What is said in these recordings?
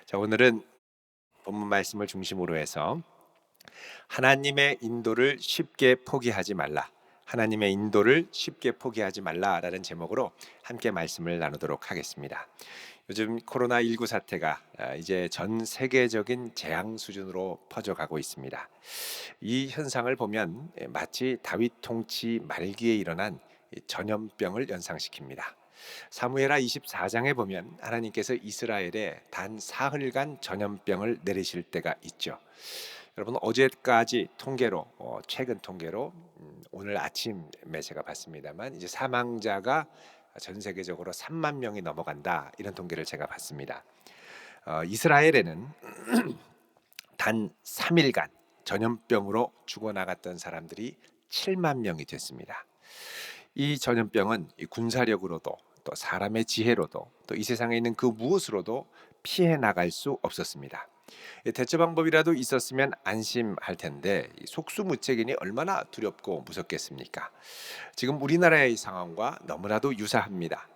자, 오늘은 본문 말씀을 중심으로 해서 하나님의 인도를 쉽게 포기하지 말라. 하나님의 인도를 쉽게 포기하지 말라라는 제목으로 함께 말씀을 나누도록 하겠습니다. 요즘 코로나19 사태가 이제 전 세계적인 재앙 수준으로 퍼져가고 있습니다. 이 현상을 보면 마치 다윗 통치 말기에 일어난 전염병을 연상시킵니다. 사무엘하 24장에 보면 하나님께서 이스라엘에 단 사흘간 전염병을 내리실 때가 있죠. 여러분, 어제까지 통계로 최근 통계로 오늘 아침에 제가 봤습니다만 이제 사망자가 전 세계적으로 3만 명이 넘어간다, 이런 통계를 제가 봤습니다. 이스라엘에는 단 3일간 전염병으로 죽어나갔던 사람들이 7만 명이 됐습니다. 이 전염병은 군사력으로도 또 사람의 지혜로도 또 이 세상에 있는 그 무엇으로도 피해 나갈 수 없었습니다. 대처 방법이라도 있었으면 안심할 텐데 속수무책이니 얼마나 두렵고 무섭겠습니까? 지금 우리나라의 상황과 너무나도 유사합니다.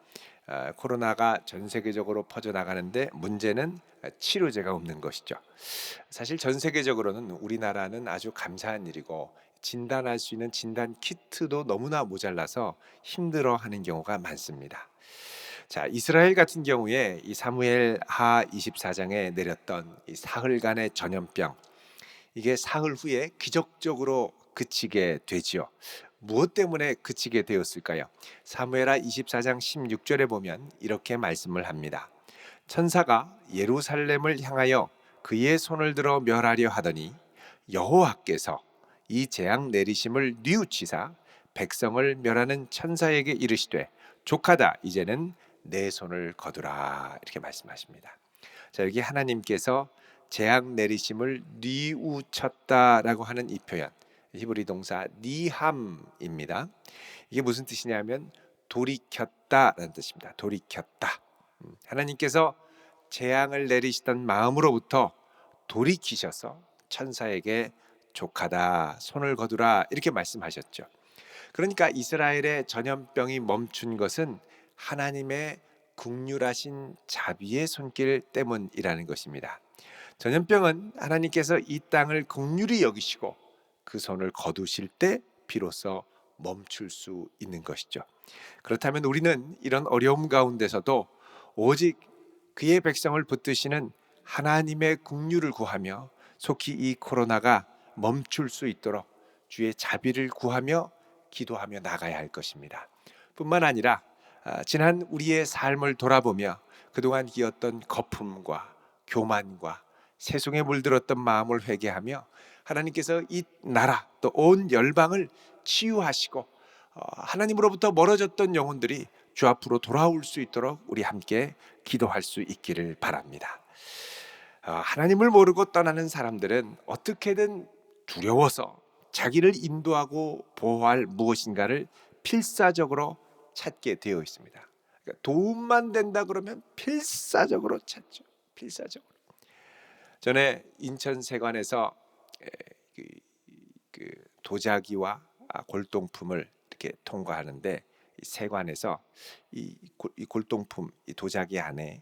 코로나가 전 세계적으로 퍼져나가는데 문제는 치료제가 없는 것이죠. 사실 전 세계적으로는 우리나라는 아주 감사한 일이고, 진단할 수 있는 진단 키트도 너무나 모자라서 힘들어하는 경우가 많습니다. 자, 이스라엘 같은 경우에 이 사무엘 하 24장에 내렸던 이 사흘간의 전염병, 이게 사흘 후에 기적적으로 그치게 되지요. 무엇 때문에 그치게 되었을까요? 사무엘하 24장 16절에 보면 이렇게 말씀을 합니다. 천사가 예루살렘을 향하여 그의 손을 들어 멸하려 하더니 여호와께서 이 재앙 내리심을 뉘우치사 백성을 멸하는 천사에게 이르시되 족하다, 이제는 내 손을 거두라, 이렇게 말씀하십니다. 자, 여기 하나님께서 재앙 내리심을 뉘우쳤다라고 하는 이 표현, 히브리 동사 니함입니다. 이게 무슨 뜻이냐면 돌이켰다라는 뜻입니다. 돌이켰다. 하나님께서 재앙을 내리시던 마음으로부터 돌이키셔서 천사에게 족하다, 손을 거두라, 이렇게 말씀하셨죠. 그러니까 이스라엘의 전염병이 멈춘 것은 하나님의 긍휼하신 자비의 손길 때문이라는 것입니다. 전염병은 하나님께서 이 땅을 긍휼히 여기시고 그 손을 거두실 때 비로소 멈출 수 있는 것이죠. 그렇다면 우리는 이런 어려움 가운데서도 오직 그의 백성을 붙드시는 하나님의 긍휼을 구하며 속히 이 코로나가 멈출 수 있도록 주의 자비를 구하며 기도하며 나가야 할 것입니다. 뿐만 아니라 지난 우리의 삶을 돌아보며 그동안 기었던 거품과 교만과 세속에 물들었던 마음을 회개하며 하나님께서 이 나라 또 온 열방을 치유하시고 하나님으로부터 멀어졌던 영혼들이 주 앞으로 돌아올 수 있도록 우리 함께 기도할 수 있기를 바랍니다. 하나님을 모르고 떠나는 사람들은 어떻게든 두려워서 자기를 인도하고 보호할 무엇인가를 필사적으로 찾게 되어 있습니다. 그러니까 도움만 된다 그러면 필사적으로 찾죠. 필사적으로. 전에 인천 세관에서 그, 도자기와 골동품을 이렇게 통과하는데 이 세관에서 이 골동품, 이 도자기 안에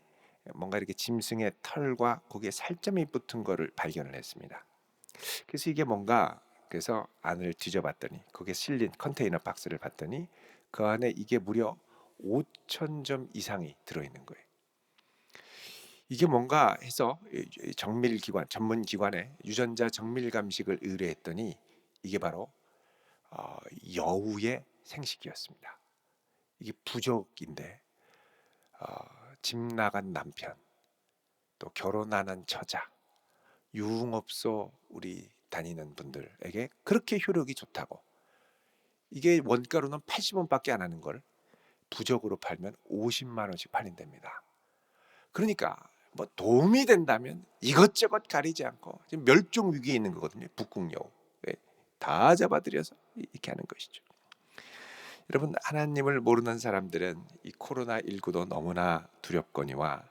뭔가 이렇게 짐승의 털과 거기에 살점이 붙은 거를 발견을 했습니다. 그래서 이게 뭔가, 그래서 안을 뒤져봤더니 거기에 실린 컨테이너 박스를 봤더니 그 안에 이게 무려 5천 점 이상이 들어있는 거예요. 이게 뭔가 해서 정밀기관, 전문기관에 유전자 정밀 감식을 의뢰했더니 이게 바로 여우의 생식기였습니다. 이게 부족인데 집 나간 남편, 또 결혼하는 처자, 유흥업소 우리 다니는 분들에게 그렇게 효력이 좋다고, 이게 원가로는 80원밖에 안 하는 걸 부적으로 팔면 50만 원씩 팔린답니다. 그러니까 뭐 도움이 된다면 이것저것 가리지 않고 지금 멸종 위기에 있는 거거든요. 북극여우 다 잡아들여서 이렇게 하는 것이죠. 여러분, 하나님을 모르는 사람들은 이 코로나19도 너무나 두렵거니와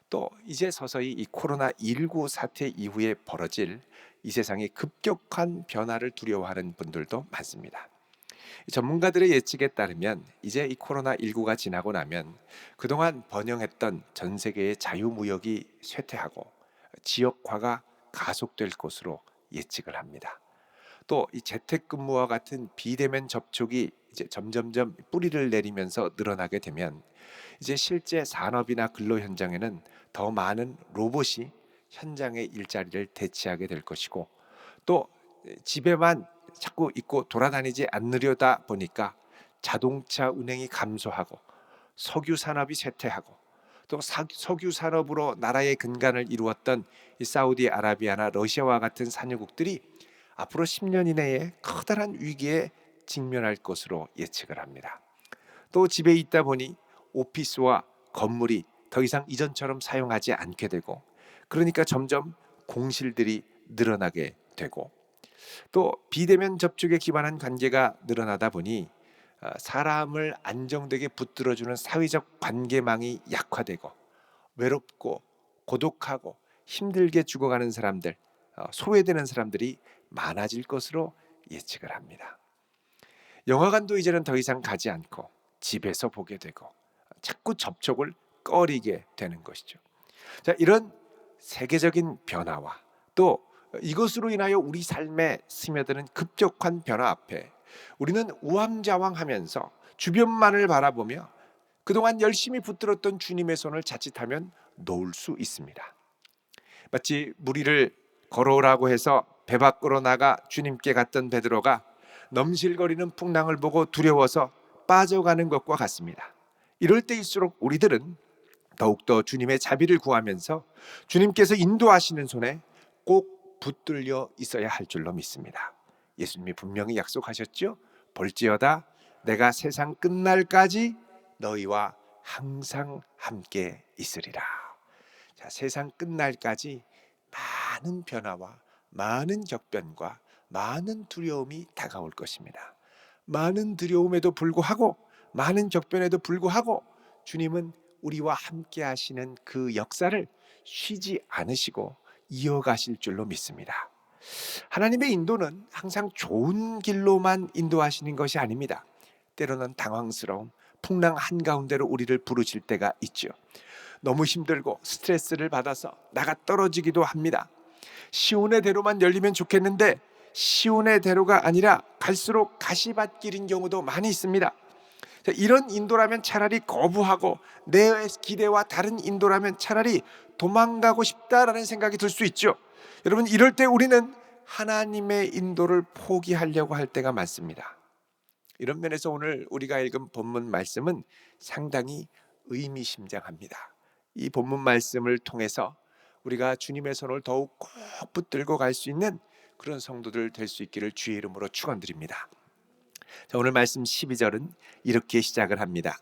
또 이제 서서히 이 코로나19 사태 이후에 벌어질 이 세상의 급격한 변화를 두려워하는 분들도 많습니다. 전문가들의 예측에 따르면 이제 이 코로나19가 지나고 나면 그동안 번영했던 전 세계의 자유무역이 쇠퇴하고 지역화가 가속될 것으로 예측을 합니다. 또 이 재택근무와 같은 비대면 접촉이 이제 점점점 뿌리를 내리면서 늘어나게 되면 이제 실제 산업이나 근로 현장에는 더 많은 로봇이 현장의 일자리를 대체하게 될 것이고, 또 집에만 자꾸 있고 돌아다니지 않으려다 보니까 자동차 운행이 감소하고 석유 산업이 쇠퇴하고, 또 석유 산업으로 나라의 근간을 이루었던 이 사우디아라비아나 러시아와 같은 산유국들이 앞으로 10년 이내에 커다란 위기에 직면할 것으로 예측을 합니다. 또 집에 있다 보니 오피스와 건물이 더 이상 이전처럼 사용하지 않게 되고, 그러니까 점점 공실들이 늘어나게 되고, 또 비대면 접촉에 기반한 관계가 늘어나다 보니 사람을 안정되게 붙들어주는 사회적 관계망이 약화되고, 외롭고 고독하고 힘들게 죽어가는 사람들, 소외되는 사람들이 많아질 것으로 예측을 합니다. 영화관도 이제는 더 이상 가지 않고 집에서 보게 되고 자꾸 접촉을 꺼리게 되는 것이죠. 자, 이런 세계적인 변화와 또 이것으로 인하여 우리 삶에 스며드는 급격한 변화 앞에 우리는 우왕좌왕하면서 주변만을 바라보며 그동안 열심히 붙들었던 주님의 손을 자칫하면 놓을 수 있습니다. 마치 무리를 걸어오라고 해서 배 밖으로 나가 주님께 갔던 베드로가 넘실거리는 풍랑을 보고 두려워서 빠져가는 것과 같습니다. 이럴 때일수록 우리들은 더욱더 주님의 자비를 구하면서 주님께서 인도하시는 손에 꼭 붙들려 있어야 할 줄로 믿습니다. 예수님이 분명히 약속하셨죠. 볼지어다 내가 세상 끝날까지 너희와 항상 함께 있으리라. 자, 세상 끝날까지 많은 변화와 많은 격변과 많은 두려움이 다가올 것입니다. 많은 두려움에도 불구하고, 많은 격변에도 불구하고 주님은 우리와 함께 하시는 그 역사를 쉬지 않으시고 이어가실 줄로 믿습니다. 하나님의 인도는 항상 좋은 길로만 인도하시는 것이 아닙니다. 때로는 당황스러움, 풍랑 한가운데로 우리를 부르실 때가 있죠. 너무 힘들고 스트레스를 받아서 나가 떨어지기도 합니다. 시온의 대로만 열리면 좋겠는데 시온의 대로가 아니라 갈수록 가시밭길인 경우도 많이 있습니다. 이런 인도라면 차라리 거부하고 내 기대와 다른 인도라면 차라리 도망가고 싶다라는 생각이 들 수 있죠. 여러분, 이럴 때 우리는 하나님의 인도를 포기하려고 할 때가 많습니다. 이런 면에서 오늘 우리가 읽은 본문 말씀은 상당히 의미심장합니다. 이 본문 말씀을 통해서 우리가 주님의 손을 더욱 꼭 붙들고 갈 수 있는 그런 성도들 될 수 있기를 주의 이름으로 축원드립니다. 자, 오늘 말씀 12절은 이렇게 시작을 합니다.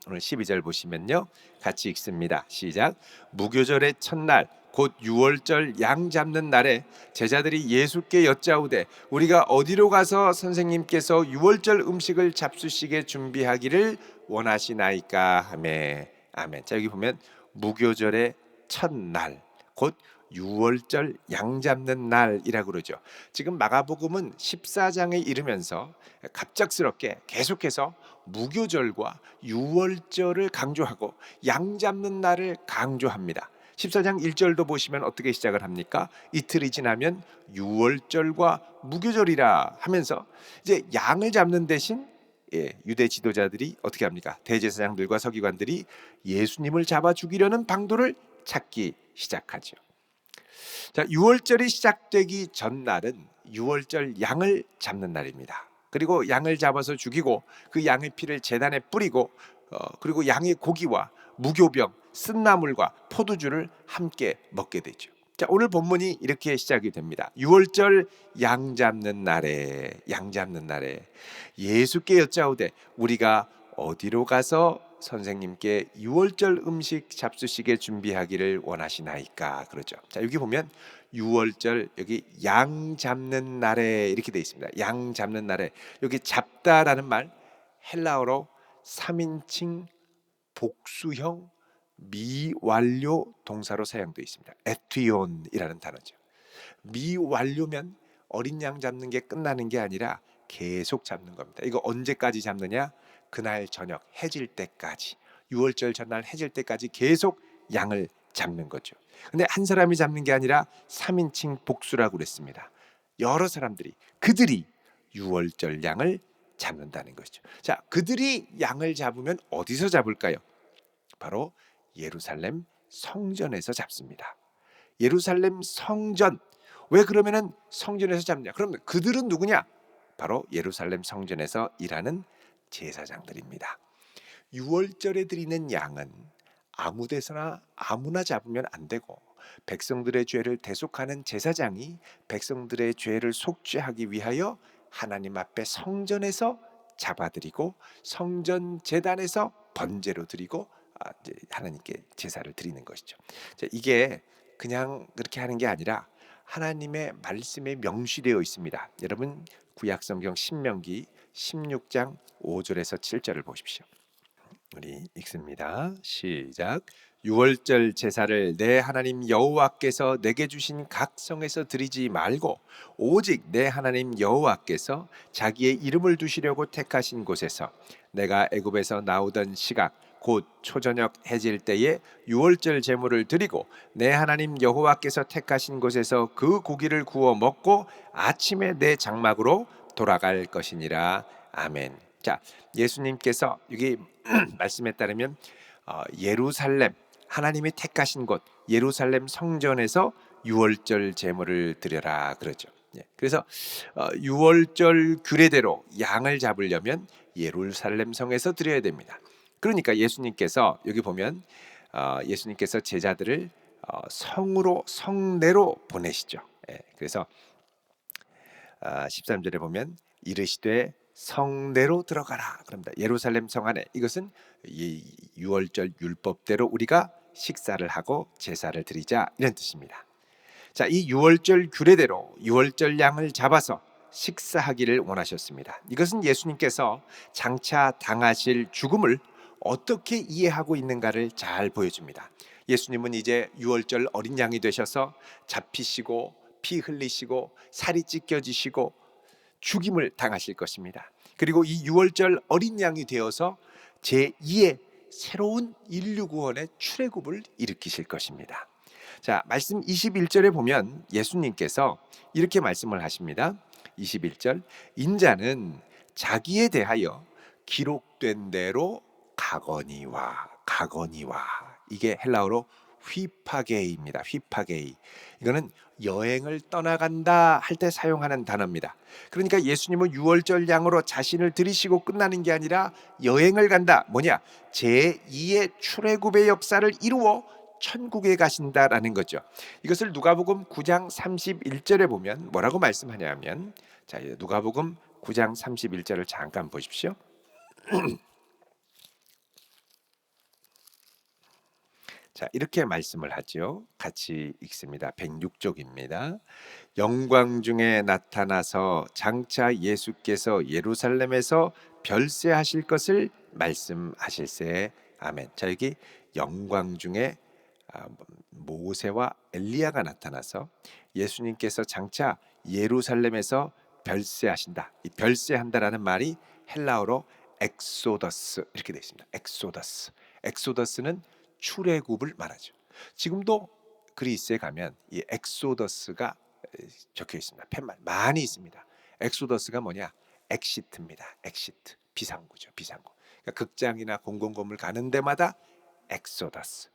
오늘 12절 보시면요, 같이 읽습니다. 시작. 무교절의 첫날 곧 유월절 양 잡는 날에 제자들이 예수께 여짜오되 우리가 어디로 가서 선생님께서 유월절 음식을 잡수시게 준비하기를 원하시나이까 하매. 아멘. 자, 여기 보면 무교절의 첫날 곧 유월절 양 잡는 날이라고 그러죠. 지금 마가복음은 14장에 이르면서 갑작스럽게 계속해서 무교절과 유월절을 강조하고 양 잡는 날을 강조합니다. 14장 1절도 보시면 어떻게 시작을 합니까? 이틀이 지나면 유월절과 무교절이라 하면서 이제 양을 잡는 대신 유대 지도자들이 어떻게 합니까? 대제사장들과 서기관들이 예수님을 잡아 죽이려는 방도를 찾기 시작하죠. 자, 유월절이 시작되기 전날은 유월절 양을 잡는 날입니다. 그리고 양을 잡아서 죽이고 그 양의 피를 제단에 뿌리고 그리고 양의 고기와 무교병, 쓴나물과 포도주를 함께 먹게 되죠. 자, 오늘 본문이 이렇게 시작이 됩니다. 유월절 양 잡는 날에 예수께 여짜오되 우리가 어디로 가서 선생님께 유월절 음식 잡수시게 준비하기를 원하시나이까 그러죠. 자, 여기 보면 유월절 여기 양 잡는 날에 이렇게 되어 있습니다. 양 잡는 날에 여기 잡다라는 말 헬라어로 3인칭 복수형 미완료 동사로 사용되어 있습니다. 에튀온이라는 단어죠. 미완료면 어린 양 잡는 게 끝나는 게 아니라 계속 잡는 겁니다. 이거 언제까지 잡느냐? 그날 저녁 해질 때까지, 유월절 전날 해질 때까지 계속 양을 잡는 거죠. 근데 한 사람이 잡는 게 아니라 3인칭 복수라고 그랬습니다. 여러 사람들이 그들이 유월절 양을 잡는다는 것이죠. 자, 그들이 양을 잡으면 어디서 잡을까요? 바로 예루살렘 성전에서 잡습니다. 예루살렘 성전. 왜 그러면은 성전에서 잡냐? 그럼 그들은 누구냐? 바로 예루살렘 성전에서 일하는 제사장들입니다. 유월절에 드리는 양은 아무 데서나 아무나 잡으면 안 되고 백성들의 죄를 대속하는 제사장이 백성들의 죄를 속죄하기 위하여 하나님 앞에 성전에서 잡아드리고 성전 제단에서 번제로 드리고 이제 하나님께 제사를 드리는 것이죠. 이게 그냥 그렇게 하는 게 아니라 하나님의 말씀에 명시되어 있습니다. 여러분 구약 성경 신명기 16장 5절에서 7절을 보십시오. 우리 읽습니다. 시작. 유월절 제사를 내 하나님 여호와께서 내게 주신 각 성에서 드리지 말고 오직 내 하나님 여호와께서 자기의 이름을 두시려고 택하신 곳에서 내가 애굽에서 나오던 시각 곧 초저녁 해질 때에 유월절 제물을 드리고 내 하나님 여호와께서 택하신 곳에서 그 고기를 구워 먹고 아침에 내 장막으로 돌아갈 것이니라. 아멘. 자, 예수님께서 여기 말씀에 따르면 예루살렘 하나님이 택하신 곳 예루살렘 성전에서 유월절 제물을 드려라 그러죠. 그래서 유월절 규례대로 양을 잡으려면 예루살렘 성에서 드려야 됩니다. 그러니까 예수님께서 여기 보면 예수님께서 제자들을 성으로 성내로 보내시죠. 그래서 13절에 보면 이르시되 성내로 들어가라 그럽니다. 예루살렘 성 안에. 이것은 이 유월절 율법대로 우리가 식사를 하고 제사를 드리자 이런 뜻입니다. 자, 이 유월절 규례대로 유월절 양을 잡아서 식사하기를 원하셨습니다. 이것은 예수님께서 장차 당하실 죽음을 어떻게 이해하고 있는가를 잘 보여줍니다. 예수님은 이제 유월절 어린 양이 되셔서 잡히시고 피 흘리시고 살이 찢겨지시고 죽임을 당하실 것입니다. 그리고 이 유월절 어린 양이 되어서 제2의 새로운 인류 구원의 출애굽을 일으키실 것입니다. 자, 말씀 21절에 보면 예수님께서 이렇게 말씀을 하십니다. 21절 인자는 자기에 대하여 기록된 대로 가거니와 이게 헬라어로 휘파게이입니다. 휘파게이. 이거는 여행을 떠나간다 할 때 사용하는 단어입니다. 그러니까 예수님은 유월절 양으로 자신을 들이시고 끝나는 게 아니라 여행을 간다. 뭐냐? 제2의 출애굽의 역사를 이루어 천국에 가신다라는 거죠. 이것을 누가복음 9장 31절에 보면 뭐라고 말씀하냐면 자, 누가복음 9장 31절을 잠깐 보십시오. 자, 이렇게 말씀을 하죠. 같이 읽습니다. 106쪽입니다. 영광 중에 나타나서 장차 예수께서 예루살렘에서 별세하실 것을 말씀하실세. 아멘. 자, 여기 영광 중에 모세와 엘리야가 나타나서 예수님께서 장차 예루살렘에서 별세하신다. 이 별세한다라는 말이 헬라어로 엑소더스 이렇게 되어 있습니다. 엑소더스. 엑소더스는 출애굽을 말하죠. 지금도 그리스에 가면 이 엑소더스가 적혀 있습니다. 팻말 많이 있습니다. 엑소더스가 뭐냐? 엑시트입니다. 엑시트. 비상구죠. 비상구. 그러니까 극장이나 공공건물 가는 데마다 엑소더스.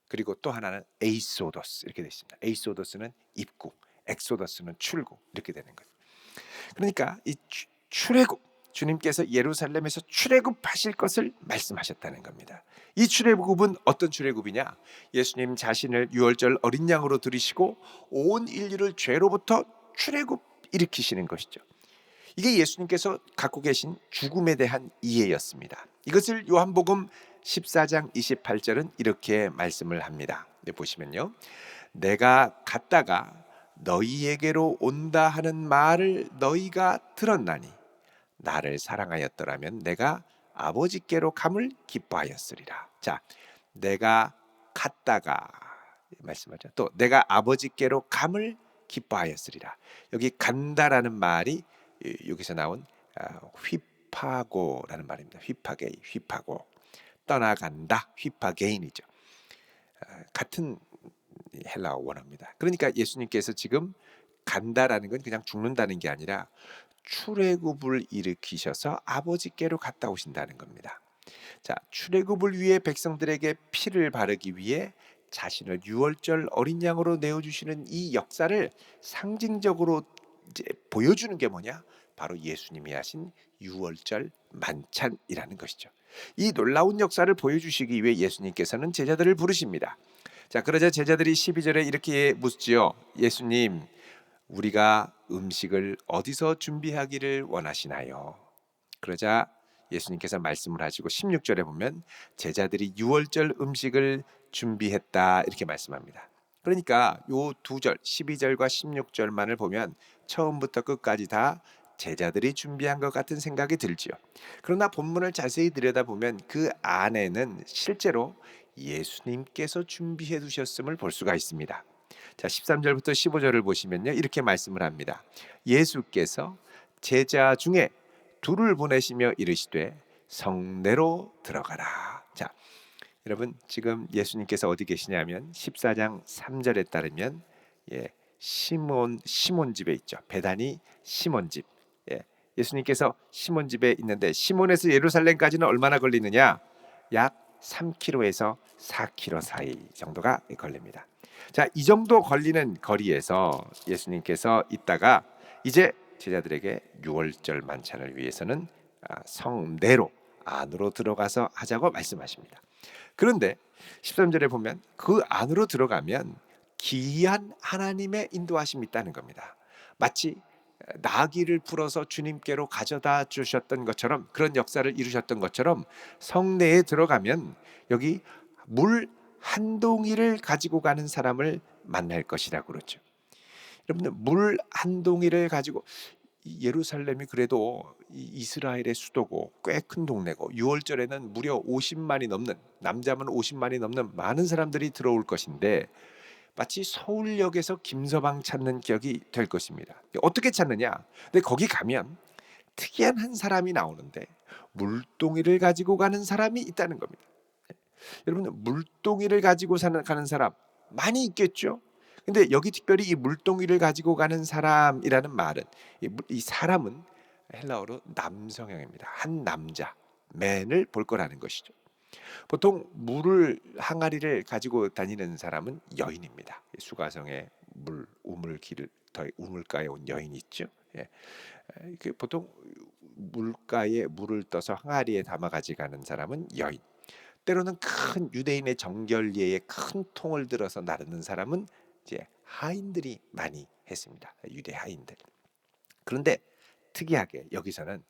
그리고 또 하나는 에이소더스 이렇게 되어 있습니다. 에이소더스는 입국, 엑소더스는 출국 이렇게 되는 거예요. 그러니까 이 출애굽 주님께서 예루살렘에서 출애굽하실 것을 말씀하셨다는 겁니다. 이 출애굽은 어떤 출애굽이냐? 예수님 자신을 유월절 어린 양으로 들이시고 온 인류를 죄로부터 출애굽 일으키시는 것이죠. 이게 예수님께서 갖고 계신 죽음에 대한 이해였습니다. 이것을 요한복음 14장 28절은 이렇게 말씀을 합니다. 보시면요. 내가 갔다가 너희에게로 온다 하는 말을 너희가 들었나니 나를 사랑하였더라면 내가 아버지께로 감을 기뻐하였으리라. 자, 내가 갔다가 말씀하죠. 또 내가 아버지께로 감을 기뻐하였으리라. 여기 간다라는 말이 여기서 나온 휘파고라는 말입니다. 휘파게이, 휘파고. 떠나간다, 휘파게인이죠. 같은 헬라어 원어입니다. 그러니까 예수님께서 지금 간다라는 건 그냥 죽는다는 게 아니라 출애굽을 일으키셔서 아버지께로 갔다 오신다는 겁니다. 자, 출애굽을 위해 백성들에게 피를 바르기 위해 자신을 유월절 어린 양으로 내어 주시는 이 역사를 상징적으로 이제 보여주는 게 뭐냐? 바로 예수님이 하신 유월절 만찬이라는 것이죠. 이 놀라운 역사를 보여주시기 위해 예수님께서는 제자들을 부르십니다. 자, 그러자 제자들이 12절에 이렇게 묻지요. 예수님, 우리가 음식을 어디서 준비하기를 원하시나요? 그러자 예수님께서 말씀을 하시고 16절에 보면 제자들이 유월절 음식을 준비했다 이렇게 말씀합니다. 그러니까 요 두 절 12절과 16절만을 보면 처음부터 끝까지 다 제자들이 준비한 것 같은 생각이 들지요. 그러나 본문을 자세히 들여다보면 그 안에는 실제로 예수님께서 준비해 두셨음을 볼 수가 있습니다. 자, 13절부터 15절을 보시면요. 이렇게 말씀을 합니다. 예수께서 제자 중에 둘을 보내시며 이르시되 성내로 들어가라. 자, 여러분 지금 예수님께서 어디 계시냐면 14장 3절에 따르면 시몬 집에 있죠. 베다니 시몬 집. 예수님께서 시몬 집에 있는데 시몬에서 예루살렘까지는 얼마나 걸리느냐? 약 3km에서 4km 사이 정도가 걸립니다. 자, 이 정도 걸리는 거리에서 예수님께서 있다가 이제 제자들에게 유월절 만찬을 위해서는 성내로 안으로 들어가서 하자고 말씀하십니다. 그런데 13절에 보면 그 안으로 들어가면 기이한 하나님의 인도하심이 있다는 겁니다. 마치 나귀를 풀어서 주님께로 가져다 주셨던 것처럼 그런 역사를 이루셨던 것처럼 성내에 들어가면 여기 물 한 동이를 가지고 가는 사람을 만날 것이라고 그러죠. 여러분들 물 한 동이를 가지고 예루살렘이 그래도 이스라엘의 수도고 꽤 큰 동네고 6월절에는 무려 50만이 넘는 남자면 50만이 넘는 많은 사람들이 들어올 것인데 마치 서울역에서 김서방 찾는 격이 될 것입니다. 어떻게 찾느냐? 근데 거기 가면 특이한 한 사람이 나오는데 물동이를 가지고 가는 사람이 있다는 겁니다. 여러분 물동이를 가지고 가는 사람 많이 있겠죠? 근데 여기 특별히 이 물동이를 가지고 가는 사람이라는 말은 이 사람은 헬라어로 남성형입니다. 한 남자, 맨을 볼 거라는 것이죠. 보통 물을 항아리를 가지고 다니는 사람은 여인입니다. 수가성에 우물가에 온 여인이 있죠. 보통 물가에 물을 떠서 항아리에 담아 가져가는 사람은 여인. 때로는 큰 유대인의 정결례에 큰 통을 들어서 나르는 사람은 이제 하인들이 많이 했습니다. 유대 하인들. 그런데 특이하게 여기서는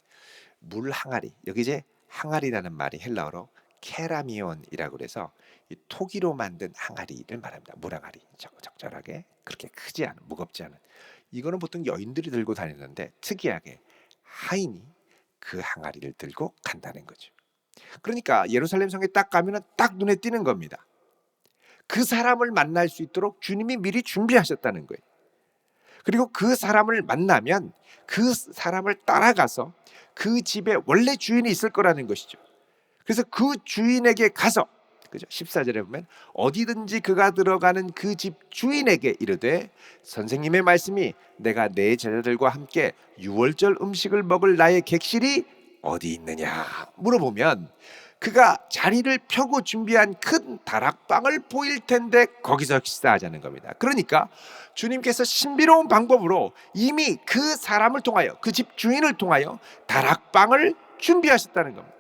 물 항아리, 여기 이제 항아리라는 말이 헬라어로 케라미온이라고 그래서 이 토기로 만든 항아리를 말합니다. 물항아리, 적절하게 그렇게 크지 않은, 무겁지 않은. 이거는 보통 여인들이 들고 다니는데 특이하게 하인이 그 항아리를 들고 간다는 거죠. 그러니까 예루살렘 성에 딱 가면은 딱 눈에 띄는 겁니다. 그 사람을 만날 수 있도록 주님이 미리 준비하셨다는 거예요. 그리고 그 사람을 만나면 그 사람을 따라가서 그 집에 원래 주인이 있을 거라는 것이죠. 그래서 그 주인에게 가서 그죠? 14절에 보면 어디든지 그가 들어가는 그 집 주인에게 이르되 선생님의 말씀이 내가 내 제자들과 함께 유월절 음식을 먹을 나의 객실이 어디 있느냐 물어보면 그가 자리를 펴고 준비한 큰 다락방을 보일 텐데 거기서 식사하자는 겁니다. 그러니까 주님께서 신비로운 방법으로 이미 그 사람을 통하여 그 집 주인을 통하여 다락방을 준비하셨다는 겁니다.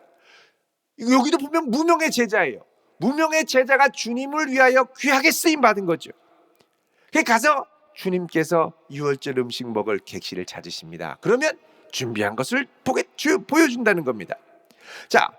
여기도 보면 무명의 제자예요. 무명의 제자가 주님을 위하여 귀하게 쓰임 받은 거죠. 가서 주님께서 유월절 음식 먹을 객실을 찾으십니다. 그러면 준비한 것을 보여준다는 겁니다. 자,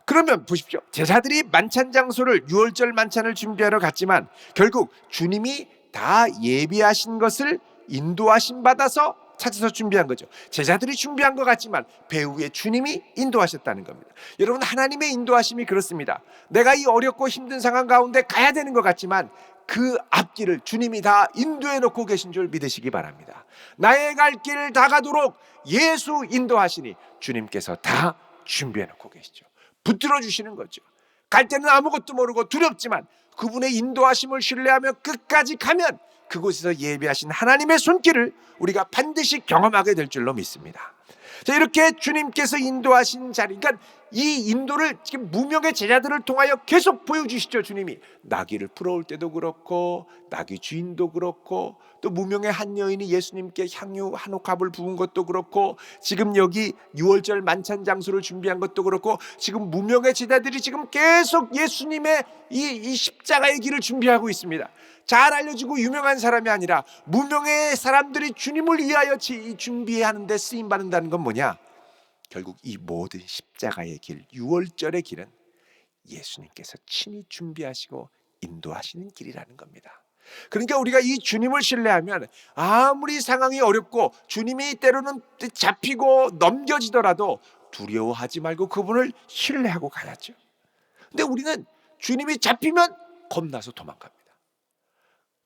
그러면 보십시오. 제자들이 만찬 장소를 유월절 만찬을 준비하러 갔지만 결국 주님이 다 예비하신 것을 인도하심 받아서 찾아서 준비한 거죠. 제자들이 준비한 것 같지만 배후에 주님이 인도하셨다는 겁니다. 여러분 하나님의 인도하심이 그렇습니다. 내가 이 어렵고 힘든 상황 가운데 가야 되는 것 같지만 그 앞길을 주님이 다 인도해 놓고 계신 줄 믿으시기 바랍니다. 나의 갈 길을 다 가도록 예수 인도하시니 주님께서 다 준비해 놓고 계시죠. 붙들어 주시는 거죠. 갈 때는 아무것도 모르고 두렵지만 그분의 인도하심을 신뢰하며 끝까지 가면 그곳에서 예비하신 하나님의 손길을 우리가 반드시 경험하게 될 줄로 믿습니다. 자, 이렇게 주님께서 인도하신 자리, 그러니까 이 인도를 지금 무명의 제자들을 통하여 계속 보여주시죠. 주님이 나귀를 풀어올 때도 그렇고, 나귀 주인도 그렇고, 또 무명의 한 여인이 예수님께 향유 한 옥합을 부은 것도 그렇고, 지금 여기 6월절 만찬 장소를 준비한 것도 그렇고, 지금 무명의 제자들이 지금 계속 예수님의 이 십자가의 길을 준비하고 있습니다. 잘 알려지고 유명한 사람이 아니라 무명의 사람들이 주님을 위하여 준비하는 데 쓰임받는다는 건 뭐냐? 결국 이 모든 십자가의 길, 6월절의 길은 예수님께서 친히 준비하시고 인도하시는 길이라는 겁니다. 그러니까 우리가 이 주님을 신뢰하면 아무리 상황이 어렵고 주님이 때로는 잡히고 넘겨지더라도 두려워하지 말고 그분을 신뢰하고 가야죠. 근데 우리는 주님이 잡히면 겁나서 도망갑니다.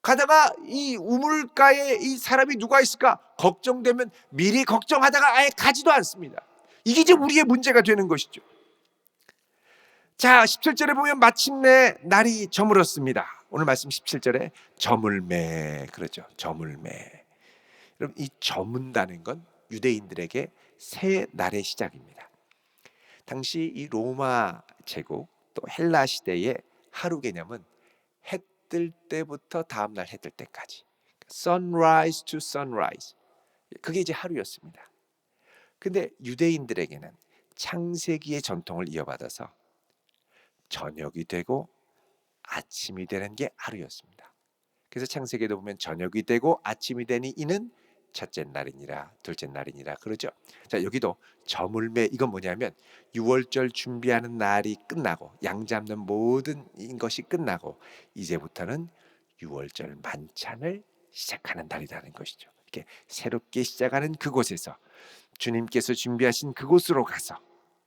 가다가 이 우물가에 이 사람이 누가 있을까 걱정되면 미리 걱정하다가 아예 가지도 않습니다. 이게 이제 우리의 문제가 되는 것이죠. 자, 17절에 보면 마침내 날이 저물었습니다. 오늘 말씀 17절에 저물매 그러죠. 저물매. 여러분, 이 저문다는 건 유대인들에게 새 날의 시작입니다. 당시 이 로마 제국 또 헬라 시대의 하루 개념은 해 뜰 때부터 다음날 해 뜰 때까지, sunrise to sunrise, 그게 이제 하루였습니다. 근데 유대인들에게는 창세기의 전통을 이어받아서 저녁이 되고 아침이 되는 게 하루였습니다. 그래서 창세기에도 보면 저녁이 되고 아침이 되니 이는 첫째 날이니라 둘째 날이니라 그러죠. 자, 여기도 저물매, 이건 뭐냐면 6월절 준비하는 날이 끝나고 양 잡는 모든 것이 끝나고 이제부터는 6월절 만찬을 시작하는 날이라는 것이죠. 이렇게 새롭게 시작하는 그곳에서 주님께서 준비하신 그곳으로 가서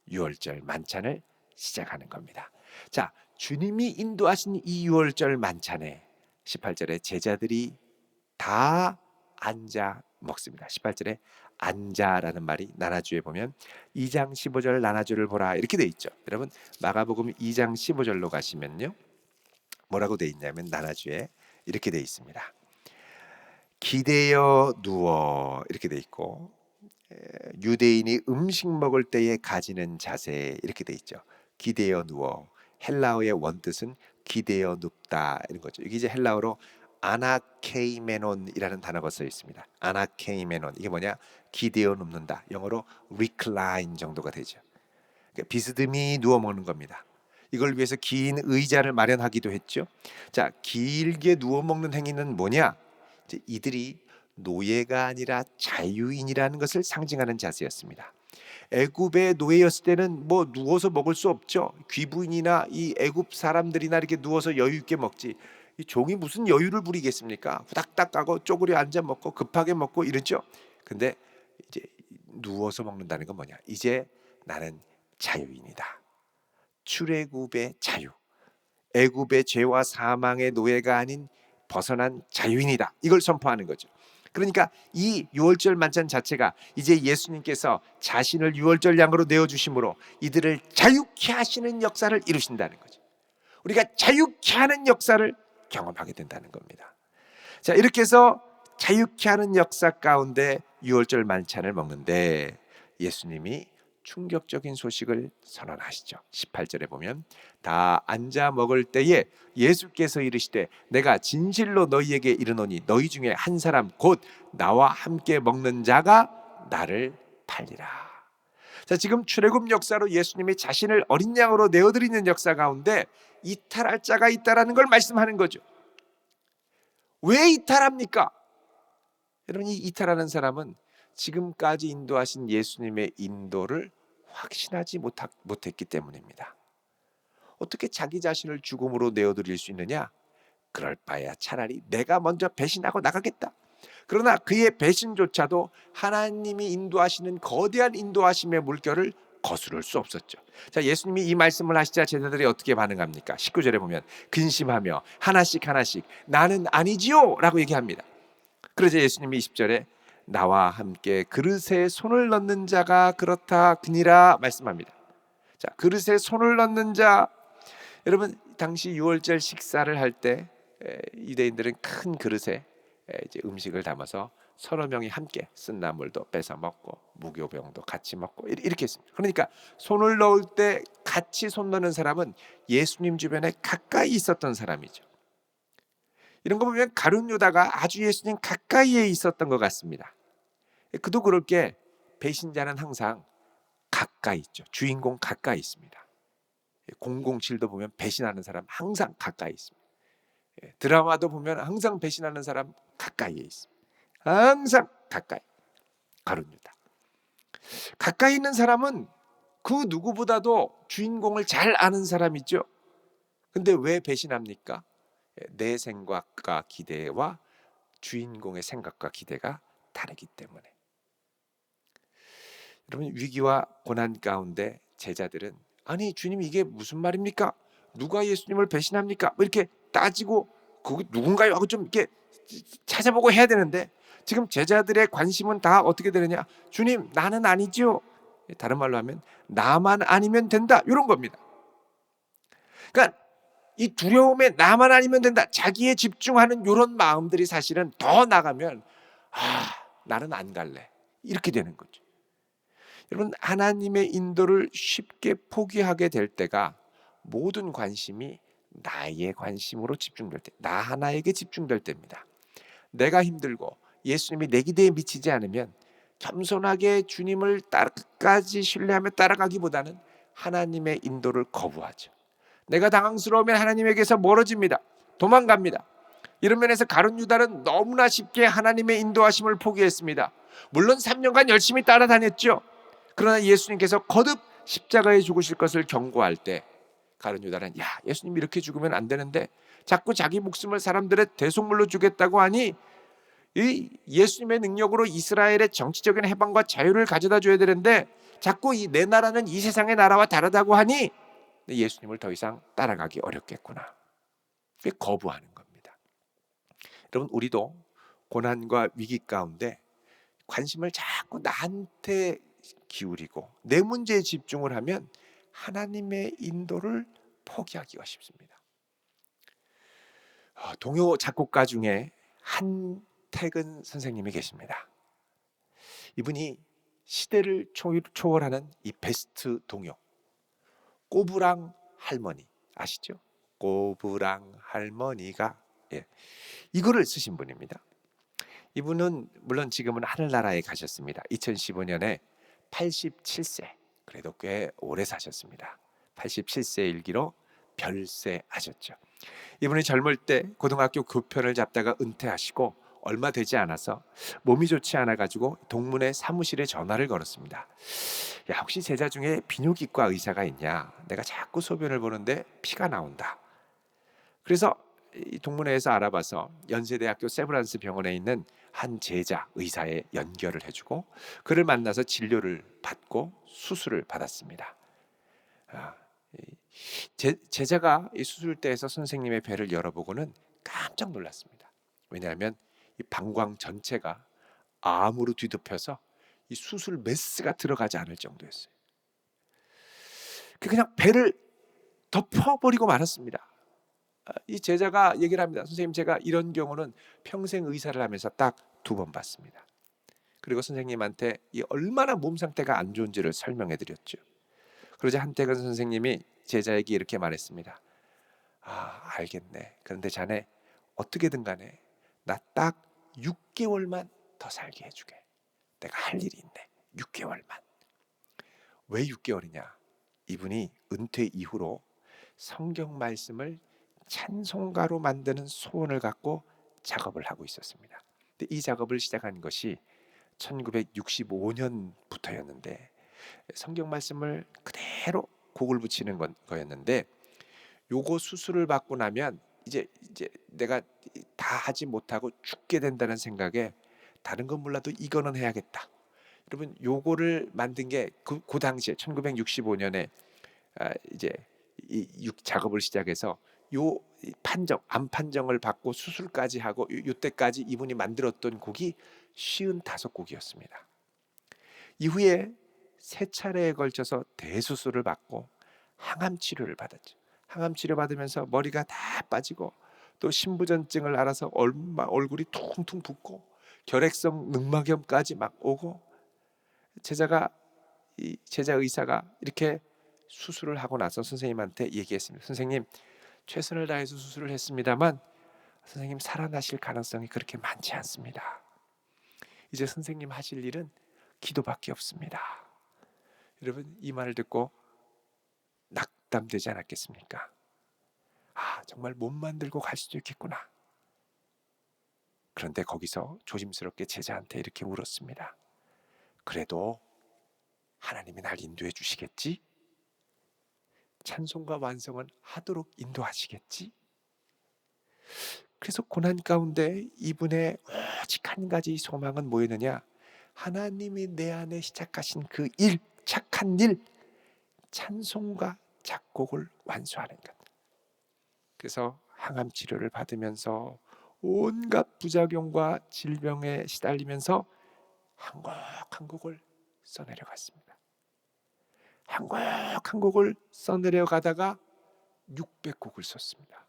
6월절 만찬을 시작하는 겁니다. 자, 주님이 인도하신 이 6월절 만찬에 18절에 제자들이 다 앉아 먹습니다. 18절에 앉아라는 말이 나나주에 보면 2장 15절 나나주를 보라 이렇게 돼 있죠. 여러분, 마가복음 2장 15절로 가시면요, 뭐라고 돼 있냐면 나나주에 이렇게 돼 있습니다. 기대어 누워 이렇게 돼 있고, 유대인이 음식 먹을 때에 가지는 자세 이렇게 돼 있죠. 기대어 누워, 헬라어의 원뜻은 기대어 눕다 이런 거죠. 이게 이제 헬라어로 아나케이메논이라는 단어가 써 있습니다. 아나케이메논, 이게 뭐냐? 기대어 눕는다. 영어로 recline 정도가 되죠. 그러니까 비스듬히 누워 먹는 겁니다. 이걸 위해서 긴 의자를 마련하기도 했죠. 자, 길게 누워 먹는 행위는 뭐냐? 이제 이들이 노예가 아니라 자유인이라는 것을 상징하는 자세였습니다. 애굽의 노예였을 때는 뭐 누워서 먹을 수 없죠. 귀부인이나 이 애굽 사람들이나 이렇게 누워서 여유 있게 먹지, 이 종이 무슨 여유를 부리겠습니까? 후닥닥 가고 쪼그려 앉아 먹고 급하게 먹고 이러죠. 근데 이제 누워서 먹는다는 건 뭐냐? 이제 나는 자유인이다. 출애굽의 자유, 애굽의 죄와 사망의 노예가 아닌 벗어난 자유인이다. 이걸 선포하는 거죠. 그러니까 이 유월절 만찬 자체가 이제 예수님께서 자신을 유월절 양으로 내어주심으로 이들을 자유케 하시는 역사를 이루신다는 거죠. 우리가 자유케 하는 역사를 경험하게 된다는 겁니다. 자, 이렇게 해서 자유케 하는 역사 가운데 유월절 만찬을 먹는데 예수님이 충격적인 소식을 선언하시죠. 18절에 보면 다 앉아 먹을 때에 예수께서 이르시되 내가 진실로 너희에게 이르노니 너희 중에 한 사람 곧 나와 함께 먹는 자가 나를 팔리라. 자, 지금 출애굽 역사로 예수님이 자신을 어린 양으로 내어드리는 역사 가운데 이탈할 자가 있다라는 걸 말씀하는 거죠. 왜 이탈합니까? 여러분, 이 이탈하는 사람은 지금까지 인도하신 예수님의 인도를 확신하지 못했기 때문입니다. 어떻게 자기 자신을 죽음으로 내어드릴 수 있느냐? 그럴 바에야 차라리 내가 먼저 배신하고 나가겠다. 그러나 그의 배신조차도 하나님이 인도하시는 거대한 인도하심의 물결을 거스를 수 없었죠. 자, 예수님이 이 말씀을 하시자 제자들이 어떻게 반응합니까? 19절에 보면 근심하며 하나씩 하나씩 나는 아니지요 라고 얘기합니다. 그러자 예수님이 20절에 나와 함께 그릇에 손을 넣는 자가 그렇다 그니라 말씀합니다. 자, 그릇에 손을 넣는 자, 여러분 당시 유월절 식사를 할 때 유대인들은 큰 그릇에 이제 음식을 담아서 서너 명이 함께 쓴 나물도 뺏어 먹고 무교병도 같이 먹고 이렇게 했습니다. 그러니까 손을 넣을 때 같이 손 넣는 사람은 예수님 주변에 가까이 있었던 사람이죠. 이런 거 보면 가룟 유다가 아주 예수님 가까이에 있었던 것 같습니다. 그도 그럴 게 배신자는 항상 가까이 있죠. 주인공 가까이 있습니다. 007도 보면 배신하는 사람 항상 가까이 있습니다. 드라마도 보면 항상 배신하는 사람 가까이에 있습니다. 항상 가까이. 가룟 유다. 가까이 있는 사람은 그 누구보다도 주인공을 잘 아는 사람이죠. 근데 왜 배신합니까? 내 생각과 기대와 주인공의 생각과 기대가 다르기 때문에. 여러분 위기와 고난 가운데 제자들은 아니 주님 이게 무슨 말입니까? 누가 예수님을 배신합니까? 뭐 이렇게 따지고 그 누군가요 하고 좀 이렇게 찾아보고 해야 되는데 지금 제자들의 관심은 다 어떻게 되느냐? 주님 나는 아니죠. 다른 말로 하면 나만 아니면 된다 이런 겁니다. 그러니까 이 두려움에 나만 아니면 된다 자기에 집중하는 이런 마음들이 사실은 더 나가면 나는 안 갈래 이렇게 되는 거죠. 여러분 하나님의 인도를 쉽게 포기하게 될 때가 모든 관심이 나의 관심으로 집중될 때, 나 하나에게 집중될 때입니다. 내가 힘들고 예수님이 내 기대에 미치지 않으면 겸손하게 주님을 끝까지 신뢰하며 따라가기보다는 하나님의 인도를 거부하죠. 내가 당황스러우면 하나님에게서 멀어집니다. 도망갑니다. 이런 면에서 가룟 유다는 너무나 쉽게 하나님의 인도하심을 포기했습니다. 물론 3년간 열심히 따라다녔죠. 그러나 예수님께서 거듭 십자가에 죽으실 것을 경고할 때 가룟 유다는 야 예수님 이렇게 죽으면 안 되는데 자꾸 자기 목숨을 사람들의 대속물로 주겠다고 하니 이 예수님의 능력으로 이스라엘의 정치적인 해방과 자유를 가져다 줘야 되는데 자꾸 내 나라는 이 세상의 나라와 다르다고 하니 예수님을 더 이상 따라가기 어렵겠구나. 그게 거부하는 겁니다. 여러분 우리도 고난과 위기 가운데 관심을 자꾸 나한테 기울이고 내 문제에 집중을 하면 하나님의 인도를 포기하기가 쉽습니다. 동요 작곡가 중에 한택은 선생님이 계십니다. 이분이 시대를 초월하는 이 베스트 동요 꼬부랑 할머니 아시죠? 꼬부랑 할머니가 이거를 쓰신 분입니다. 이분은 물론 지금은 하늘나라에 가셨습니다. 2015년에 87세 그래도 꽤 오래 사셨습니다. 87세 일기로 별세하셨죠. 이분이 젊을 때 고등학교 교편을 잡다가 은퇴하시고 얼마 되지 않아서 몸이 좋지 않아 가지고 동문회 사무실에 전화를 걸었습니다. 야 혹시 제자 중에 비뇨기과 의사가 있냐? 내가 자꾸 소변을 보는데 피가 나온다. 그래서 이 동문회에서 알아봐서 연세대학교 세브란스 병원에 있는 한 제자 의사에 연결을 해주고 그를 만나서 진료를 받고 수술을 받았습니다. 제자가 이 수술대에서 선생님의 배를 열어보고는 깜짝 놀랐습니다. 왜냐하면 이 방광 전체가 암으로 뒤덮여서 이 수술 메스가 들어가지 않을 정도였어요. 그냥 배를 덮어버리고 말았습니다. 이 제자가 얘기를 합니다. 선생님 제가 이런 경우는 평생 의사를 하면서 딱 2번 봤습니다. 그리고 선생님한테 이 얼마나 몸 상태가 안 좋은지를 설명해 드렸죠. 그러자 한택은 선생님이 제자에게 이렇게 말했습니다. 알겠네. 그런데 자네 어떻게든 간에 나 딱 6개월만 더 살게 해주게. 내가 할 일이 있네. 6개월만. 왜 6개월이냐? 이분이 은퇴 이후로 성경 말씀을 찬송가로 만드는 소원을 갖고 작업을 하고 있었습니다. 근데 이 작업을 시작한 것이 1965년부터였는데 성경 말씀을 그대로 곡을 붙이는 거였는데 요거 수술을 받고 나면 이제 내가 다 하지 못하고 죽게 된다는 생각에 다른 건 몰라도 이거는 해야겠다. 여러분 요거를 만든 게 그 당시에 1965년에 이제 이 작업을 시작해서 요 판정, 암 판정을 받고 수술까지 하고 요때까지 이분이 만들었던 곡이 55곡이었습니다. 이후에 3차례에 걸쳐서 대수술을 받고 항암 치료를 받았죠. 항암 치료 받으면서 머리가 다 빠지고 또 신부전증을 앓아서 얼굴이 퉁퉁 붓고 결핵성 늑막염까지 막 오고, 제자 의사가 이렇게 수술을 하고 나서 선생님한테 얘기했습니다. 선생님, 최선을 다해서 수술을 했습니다만 선생님 살아나실 가능성이 그렇게 많지 않습니다. 이제 선생님 하실 일은 기도밖에 없습니다. 여러분, 이 말을 듣고 낙담되지 않았겠습니까? 정말 몸만 들고 갈 수도 있겠구나. 그런데 거기서 조심스럽게 제자한테 이렇게 물었습니다. 그래도 하나님이 날 인도해 주시겠지? 찬송과 완성은 하도록 인도하시겠지? 그래서 고난 가운데 이분의 오직 한 가지 소망은 뭐였느냐? 하나님이 내 안에 시작하신 그 일, 착한 일, 찬송과 작곡을 완수하는 것. 그래서 항암 치료를 받으면서 온갖 부작용과 질병에 시달리면서 한 곡 한 곡을 써내려갔습니다. 한 곡 한 곡을 써내려가다가 600곡을 썼습니다.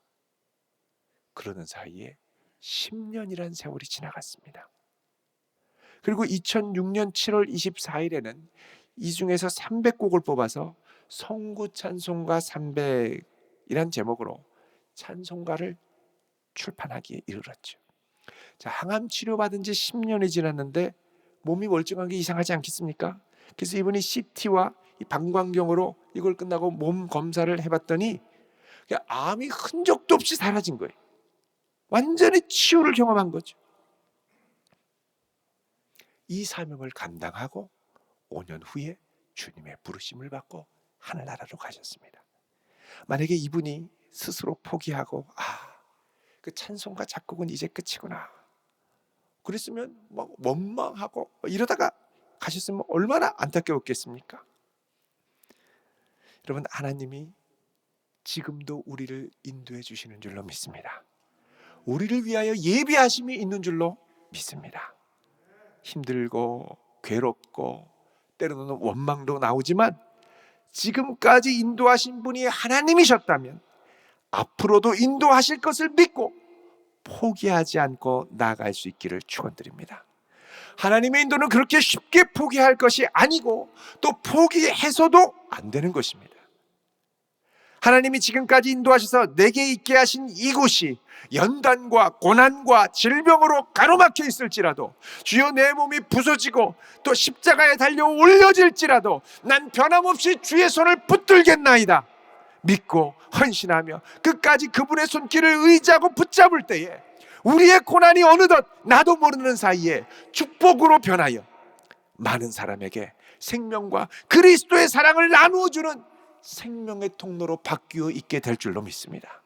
그러는 사이에 10년이란 세월이 지나갔습니다. 그리고 2006년 7월 24일에는 이 중에서 300곡을 뽑아서 성구 찬송가 300이란 제목으로 찬송가를 출판하기에 이르렀죠. 자, 항암 치료받은 지 10년이 지났는데 몸이 멀쩡한 게 이상하지 않겠습니까? 그래서 이분이 CT와 이 방광경으로 이걸 끝나고 몸 검사를 해봤더니 암이 흔적도 없이 사라진 거예요. 완전히 치유를 경험한 거죠. 이 사명을 감당하고 5년 후에 주님의 부르심을 받고 하늘나라로 가셨습니다. 만약에 이분이 스스로 포기하고 그 찬송가 작곡은 이제 끝이구나, 그랬으면 막 원망하고 이러다가 가셨으면 얼마나 안타까웠겠습니까? 여러분, 하나님이 지금도 우리를 인도해 주시는 줄로 믿습니다. 우리를 위하여 예비하심이 있는 줄로 믿습니다. 힘들고 괴롭고 때로는 원망도 나오지만 지금까지 인도하신 분이 하나님이셨다면 앞으로도 인도하실 것을 믿고 포기하지 않고 나아갈 수 있기를 축원드립니다. 하나님의 인도는 그렇게 쉽게 포기할 것이 아니고 또 포기해서도 안 되는 것입니다. 하나님이 지금까지 인도하셔서 내게 있게 하신 이곳이 연단과 고난과 질병으로 가로막혀 있을지라도, 주여 내 몸이 부서지고 또 십자가에 달려 올려질지라도 난 변함없이 주의 손을 붙들겠나이다 믿고 헌신하며 끝까지 그분의 손길을 의지하고 붙잡을 때에 우리의 고난이 어느덧 나도 모르는 사이에 축복으로 변하여 많은 사람에게 생명과 그리스도의 사랑을 나누어주는 생명의 통로로 바뀌어 있게 될 줄로 믿습니다.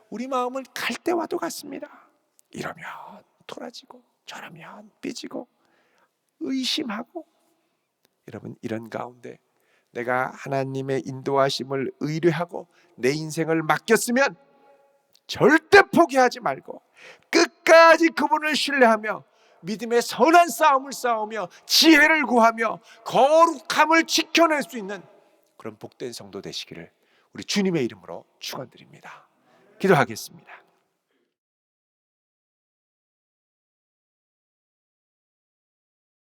우리 마음은 갈대와도 같습니다. 이러면 토라지고 저러면 삐지고 의심하고, 여러분, 이런 가운데 내가 하나님의 인도하심을 의뢰하고 내 인생을 맡겼으면 절대 포기하지 말고 끝까지 그분을 신뢰하며 믿음의 선한 싸움을 싸우며 지혜를 구하며 거룩함을 지켜낼 수 있는 그런 복된 성도 되시기를 우리 주님의 이름으로 축원드립니다. 기도하겠습니다.